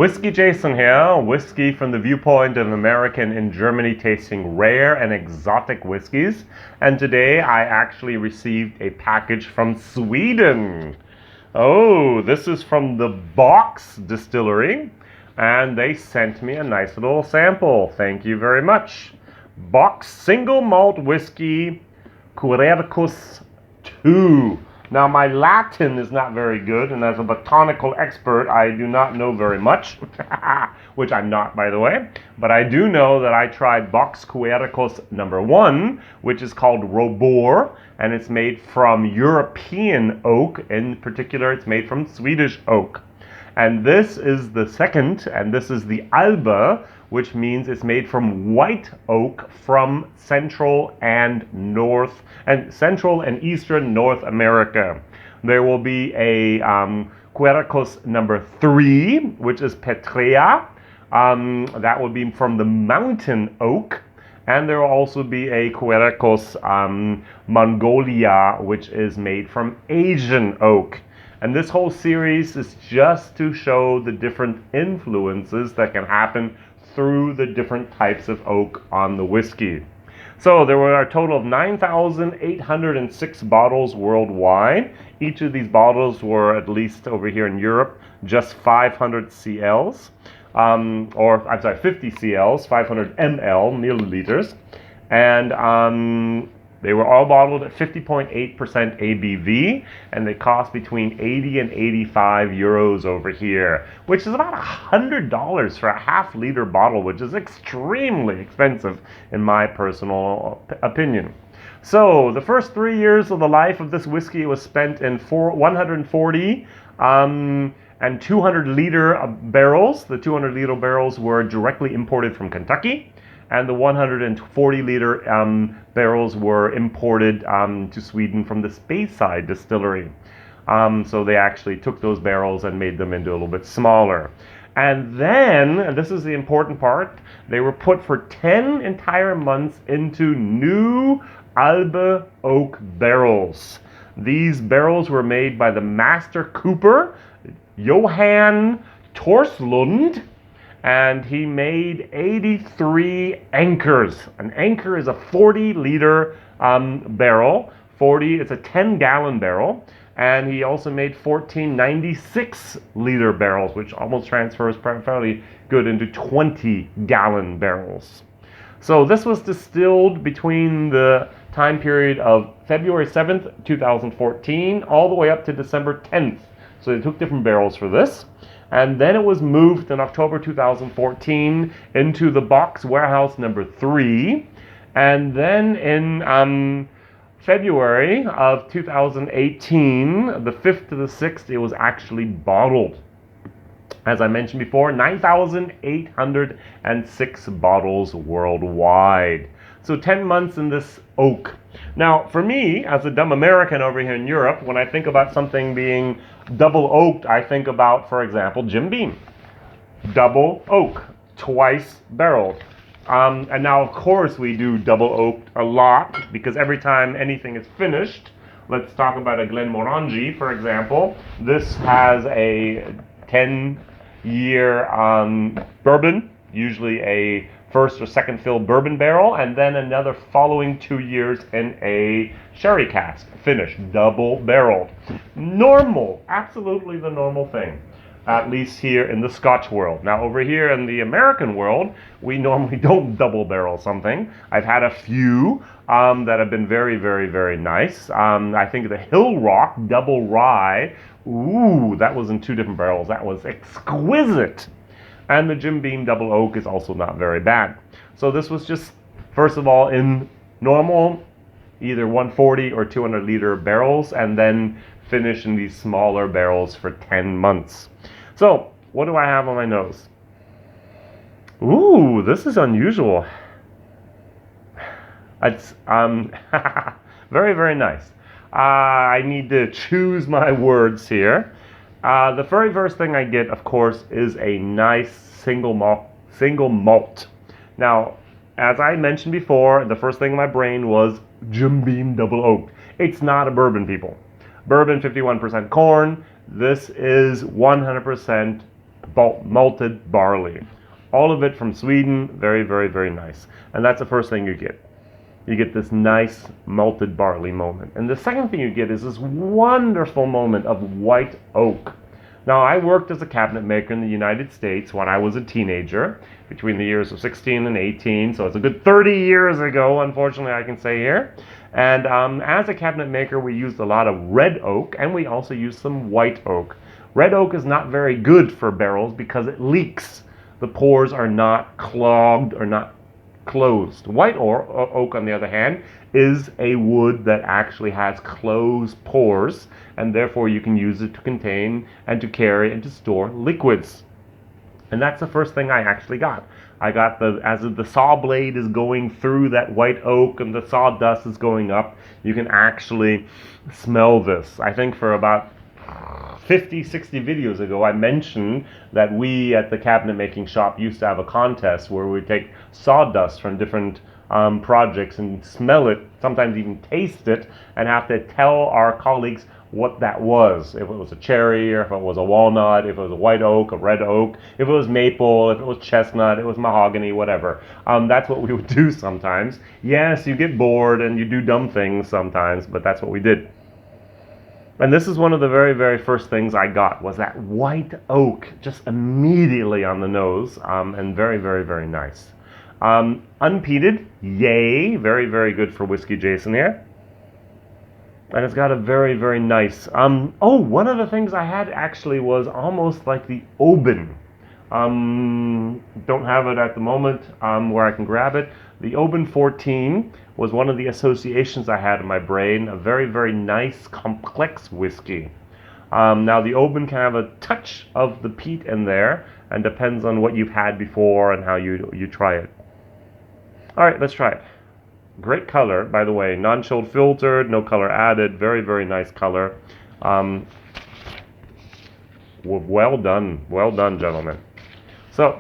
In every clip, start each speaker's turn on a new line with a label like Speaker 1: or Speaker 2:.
Speaker 1: WhiskyJason here, whiskey from the viewpoint of an American in Germany tasting rare and exotic whiskeys. And today I actually received a package from Sweden. Oh, this is from the Box Distillery, and they sent me a nice little sample. Thank you very much. Box Single Malt Whiskey, Quercus II. Now, my Latin is not very good, and as a botanical expert, I do not know very much, which I'm not, by the way. But I do know that I tried Box Quercus #1, which is called Robur, and it's made from European oak. In particular, it's made from Swedish oak. And this is the second, and this is the Alba, which means it's made from white oak from Central and Eastern North America. There will be a Quercus #3, which is Petrea. That will be from the mountain oak. And there will also be a Quercus Mongolia, which is made from Asian oak. And this whole series is just to show the different influences that can happen through the different types of oak on the whiskey. So there were a total of 9,806 bottles worldwide. Each of these bottles were, at least over here in Europe, just 500 CLs, 50 CLs, 500 milliliters. And they were all bottled at 50.8% ABV, and they cost between 80 and 85 euros over here, which is about $100 for a half-liter bottle, which is extremely expensive in my personal opinion. So the first 3 years of the life of this whiskey was spent in 140 and 200-liter barrels. The 200-liter barrels were directly imported from Kentucky, and the 140-liter barrels were imported to Sweden from the Speyside Distillery. So they actually took those barrels and made them into a little bit smaller. And then, and this is the important part, they were put for 10 entire months into new Alba oak barrels. These barrels were made by the master cooper, Johan Torslund, and he made 83 anchors. An anchor is a 40-liter barrel. It's a 10-gallon barrel. And he also made 14 96-liter barrels, which almost transfers fairly good into 20-gallon barrels. So this was distilled between the time period of February 7th, 2014, all the way up to December 10th. So they took different barrels for this. And then it was moved in October 2014 into the box warehouse #3. And then in February of 2018, the 5th to the 6th, it was actually bottled. As I mentioned before, 9,806 bottles worldwide. So 10 months in this oak. Now, for me, as a dumb American over here in Europe, when I think about something being double oaked, I think about, for example, Jim Beam. Double oak, twice barreled. And now, of course, we do double oaked a lot, because every time anything is finished, let's talk about a Glenmorangie, for example. This has a 10-year bourbon, usually a first or second fill bourbon barrel, and then another following 2 years in a sherry cask, finished, double barreled. Normal, absolutely the normal thing, at least here in the Scotch world. Now over here in the American world, we normally don't double barrel something. I've had a few that have been very, very, very nice. I think the Hill Rock double rye, ooh, that was in 2 different barrels. That was exquisite. And the Jim Beam double oak is also not very bad. So this was just, first of all, in normal, either 140 or 200-liter barrels, and then finish in these smaller barrels for 10 months. So, what do I have on my nose? Ooh, this is unusual. It's very, very nice. I need to choose my words here. The very first thing I get, of course, is a nice single malt. Now, as I mentioned before, the first thing in my brain was Jim Beam double oak. It's not a bourbon, people. Bourbon, 51% corn. This is 100% malted barley. All of it from Sweden, very, very, very nice. And that's the first thing you get. You get this nice malted barley moment. And the second thing you get is this wonderful moment of white oak. Now, I worked as a cabinet maker in the United States when I was a teenager, between the years of 16 and 18, so it's a good 30 years ago, unfortunately, I can say here. And as a cabinet maker, we used a lot of red oak, and we also used some white oak. Red oak is not very good for barrels because it leaks. The pores are not clogged or not closed. White oak, on the other hand, is a wood that actually has closed pores, and therefore you can use it to contain and to carry and to store liquids. And that's the first thing I actually got. I got as the saw blade is going through that white oak and the sawdust is going up, you can actually smell this. I think for about 50, 60 videos ago, I mentioned that we at the cabinet making shop used to have a contest where we take sawdust from different projects and smell it, sometimes even taste it, and have to tell our colleagues what that was. If it was a cherry, or if it was a walnut, if it was a white oak, a red oak, if it was maple, if it was chestnut, it was mahogany, whatever. That's what we would do sometimes. Yes, you get bored and you do dumb things sometimes, but that's what we did. And this is one of the very, very first things I got, was that white oak, just immediately on the nose, and very, very, very nice. Unpeated, yay, very, very good for WhiskyJason here. And it's got a very, very nice, one of the things I had actually was almost like the Oban. Don't have it at the moment where I can grab it. The Oban 14 was one of the associations I had in my brain, a very, very nice, complex whiskey. Now the Oban can have a touch of the peat in there, and depends on what you've had before and how you try it. All right, let's try it. Great color, by the way, non-chilled filtered, no color added, very, very nice color. Well done, gentlemen. So,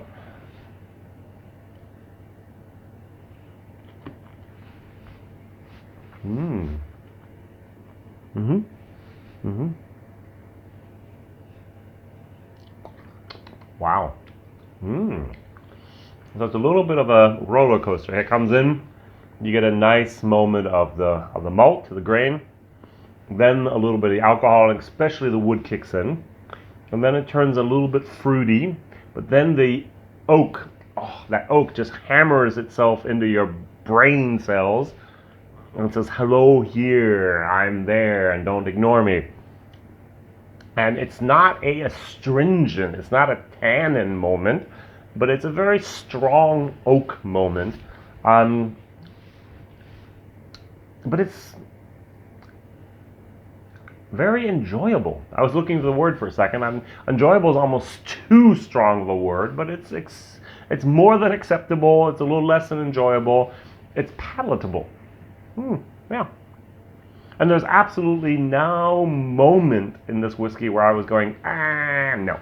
Speaker 1: wow. So it's a little bit of a roller coaster. It comes in, you get a nice moment of the malt, the grain, then a little bit of the alcohol, and especially the wood kicks in, and then it turns a little bit fruity, but then the oak, that oak just hammers itself into your brain cells, and it says, hello here, I'm there, and don't ignore me. And it's not a astringent, it's not a tannin moment, but it's a very strong oak moment. But it's very enjoyable. I was looking for the word for a second. Enjoyable is almost too strong of a word, but it's more than acceptable. It's a little less than enjoyable. It's palatable. Yeah. And there's absolutely no moment in this whiskey where I was going, no.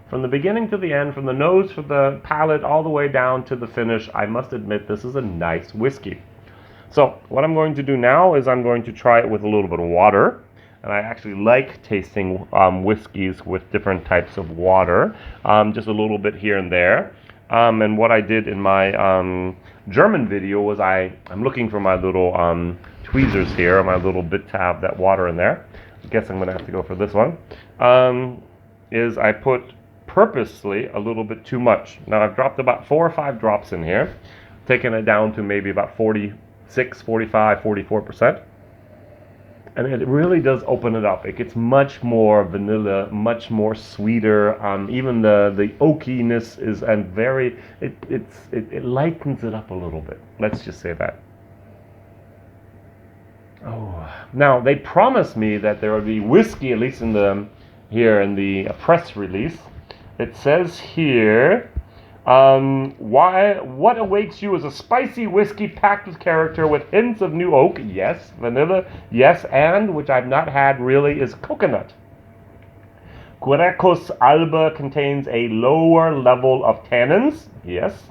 Speaker 1: From the beginning to the end, from the nose, from the palate, all the way down to the finish, I must admit this is a nice whiskey. So what I'm going to do now is I'm going to try it with a little bit of water. And I actually like tasting whiskeys with different types of water, just a little bit here and there. And what I did in my German video was I'm looking for my little tweezers here, my little bit to have that water in there. I guess I'm going to have to go for this one. Is I put purposely a little bit too much. Now I've dropped about 4 or 5 drops in here, taking it down to maybe about 46, 45, 44%. And it really does open it up. It gets much more vanilla, much more sweeter. Even the oakiness is it lightens it up a little bit. Let's just say that. Now they promised me that there would be whiskey, at least in the press release. It says here, what awaits you is a spicy whiskey packed with character with hints of new oak, yes, vanilla, yes, and, which I've not had really, is coconut. Quercus Alba contains a lower level of tannins, yes,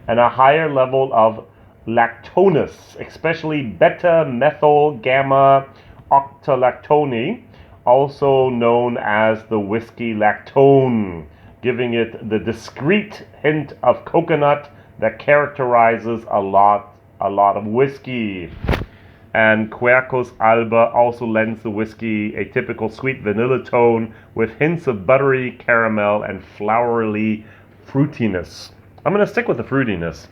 Speaker 1: and a higher level of lactones, especially beta-methyl gamma octalactone, also known as the whiskey lactone, giving it the discreet hint of coconut that characterizes a lot of whiskey. And Quercus Alba also lends the whiskey a typical sweet vanilla tone with hints of buttery caramel and flowery fruitiness. I'm going to stick with the fruitiness.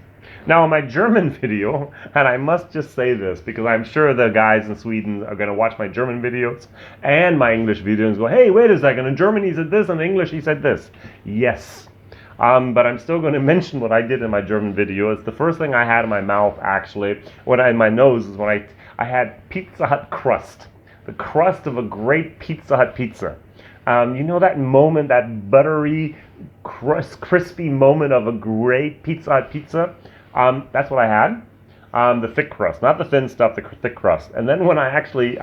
Speaker 1: Now, in my German video, and I must just say this because I'm sure the guys in Sweden are going to watch my German videos and my English videos and go, hey, wait a second, in German he said this, in English he said this. Yes. But I'm still going to mention what I did in my German video. It's the first thing I had in my mouth, actually, in my nose, is when I had Pizza Hut crust. The crust of a great Pizza Hut pizza. You know that moment, that buttery, crispy moment of a great Pizza Hut pizza? That's what I had. The thick crust, not the thin stuff, the thick crust. And then when I actually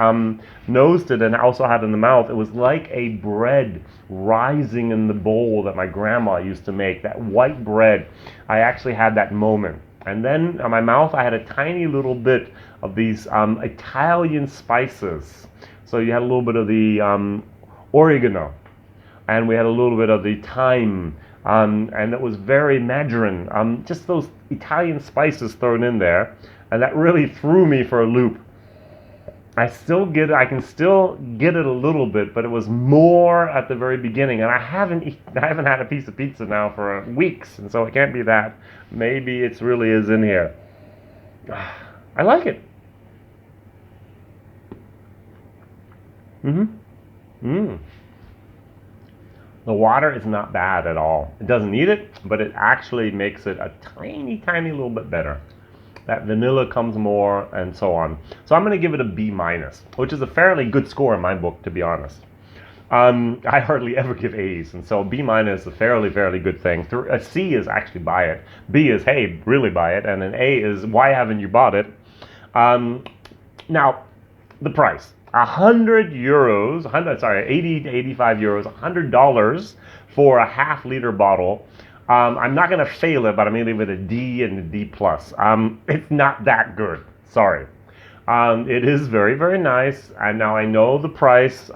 Speaker 1: nosed it and also had it in the mouth, it was like a bread rising in the bowl that my grandma used to make, that white bread. I actually had that moment. And then on my mouth, I had a tiny little bit of these Italian spices. So you had a little bit of the oregano, and we had a little bit of the thyme, and it was very margarine, just those Italian spices thrown in there, and that really threw me for a loop. I can still get it a little bit, but it was more at the very beginning, and I haven't had a piece of pizza now for weeks, and so it can't be that. Maybe it really is in here. I like it. The water is not bad at all. It doesn't need it, but it actually makes it a tiny, tiny little bit better. That vanilla comes more, and so on. So I'm going to give it a B-, which is a fairly good score in my book, to be honest. I hardly ever give A's, and so B- is a fairly good thing. A C is actually buy it. B is, hey, really buy it. And an A is, why haven't you bought it? Now, the price. 100 euros, 80 to 85 euros, $100 for a half-liter bottle. I'm not going to fail it, but I'm going to give it a D and a D+. It's not that good. Sorry. It is very nice, and now I know the price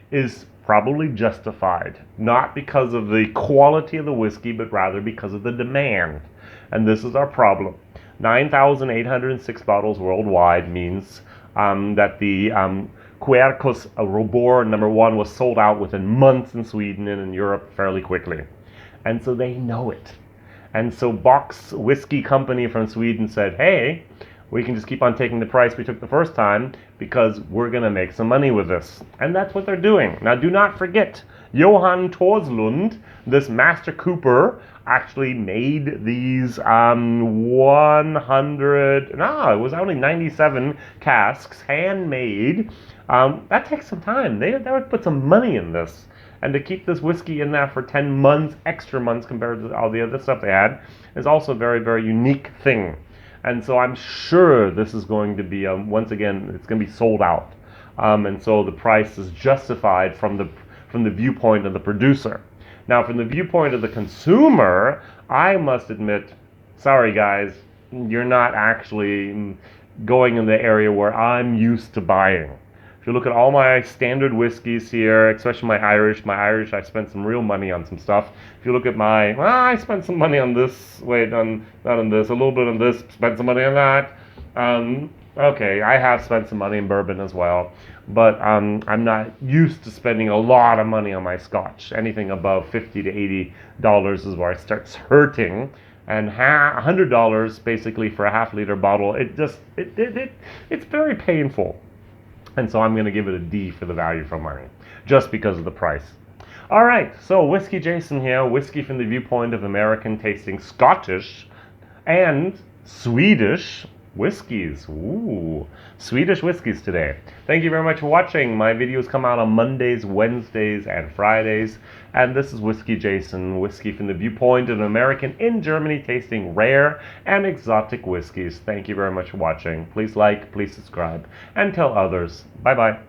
Speaker 1: is probably justified, not because of the quality of the whiskey, but rather because of the demand. And this is our problem. 9,806 bottles worldwide means that the Quercus Robur #1 was sold out within months in Sweden and in Europe fairly quickly. And so they know it. And so Box Whiskey Company from Sweden said, hey, we can just keep on taking the price we took the first time because we're going to make some money with this. And that's what they're doing. Now, do not forget, Johan Torslund, this master cooper, actually made these it was only 97 casks, handmade. That takes some time. They would put some money in this. And to keep this whiskey in there for 10 months, extra months compared to all the other stuff they had, is also a very unique thing. And so I'm sure this is going to be, once again, it's going to be sold out. And so the price is justified from the viewpoint of the producer. Now, from the viewpoint of the consumer, I must admit, sorry guys, you're not actually going in the area where I'm used to buying. If you look at all my standard whiskeys here, especially my Irish, I spent some real money on some stuff. If you look at I spent some money on this, not on this, a little bit on this, spent some money on that. Okay, I have spent some money in bourbon as well, but I'm not used to spending a lot of money on my scotch. Anything above $50 to $80 is where it starts hurting. And $100 basically for a half-liter bottle, it's very painful. And so I'm going to give it a D for the value for money, just because of the price. All right, so WhiskyJason here, whiskey from the viewpoint of American-tasting Scottish and Swedish whiskeys. Ooh, Swedish whiskeys today. Thank you very much for watching. My videos come out on Mondays, Wednesdays, and Fridays. And this is WhiskyJason, whiskey from the viewpoint of an American in Germany tasting rare and exotic whiskeys. Thank you very much for watching. Please like, please subscribe, and tell others. Bye-bye.